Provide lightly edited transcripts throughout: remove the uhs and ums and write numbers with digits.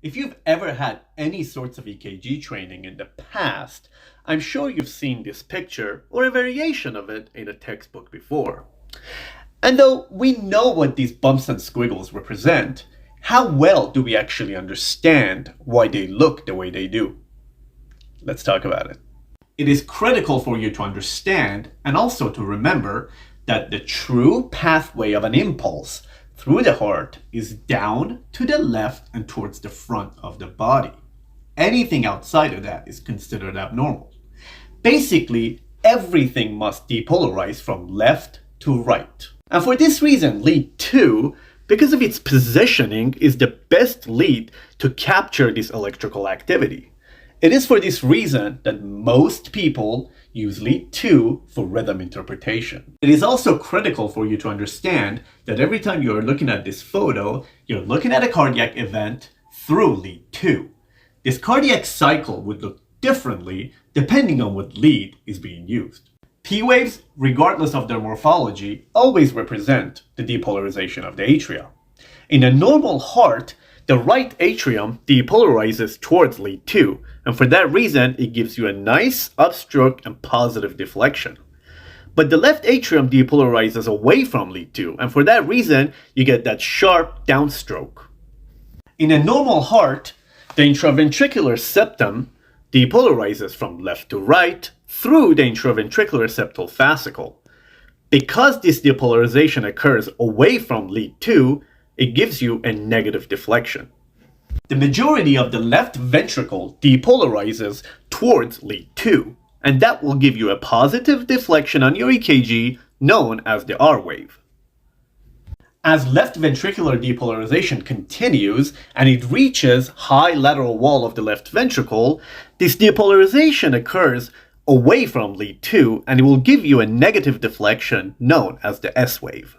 If you've ever had any sorts of EKG training in the past, I'm sure you've seen this picture or a variation of it in a textbook before. And though we know what these bumps and squiggles represent, how well do we actually understand why they look the way they do? Let's talk about it. It is critical for you to understand and also to remember that the true pathway of an impulse through the heart is down to the left and towards the front of the body. Anything outside of that is considered abnormal. Basically, everything must depolarize from left to right. And for this reason, lead 2, because of its positioning, is the best lead to capture this electrical activity. It is for this reason that most people use lead 2 for rhythm interpretation. It is also critical for you to understand that every time you are looking at this photo, you're looking at a cardiac event through lead 2. This cardiac cycle would look differently depending on what lead is being used. P waves, regardless of their morphology, always represent the depolarization of the atria. In a normal heart, the right atrium depolarizes towards lead 2, and for that reason, it gives you a nice upstroke and positive deflection. But the left atrium depolarizes away from lead 2, and for that reason, you get that sharp downstroke. In a normal heart, the intraventricular septum depolarizes from left to right through the intraventricular septal fascicle. Because this depolarization occurs away from lead 2, it gives you a negative deflection. The majority of the left ventricle depolarizes towards lead 2, and that will give you a positive deflection on your EKG known as the R wave. As left ventricular depolarization continues and it reaches high lateral wall of the left ventricle, this depolarization occurs away from lead 2 and it will give you a negative deflection known as the S wave.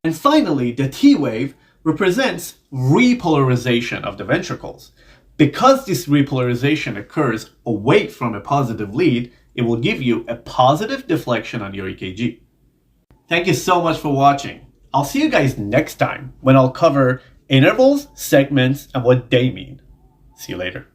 And finally, the T wave represents repolarization of the ventricles. Because this repolarization occurs away from a positive lead, it will give you a positive deflection on your EKG. Thank you so much for watching. I'll see you guys next time when I'll cover intervals, segments, and what they mean. See you later.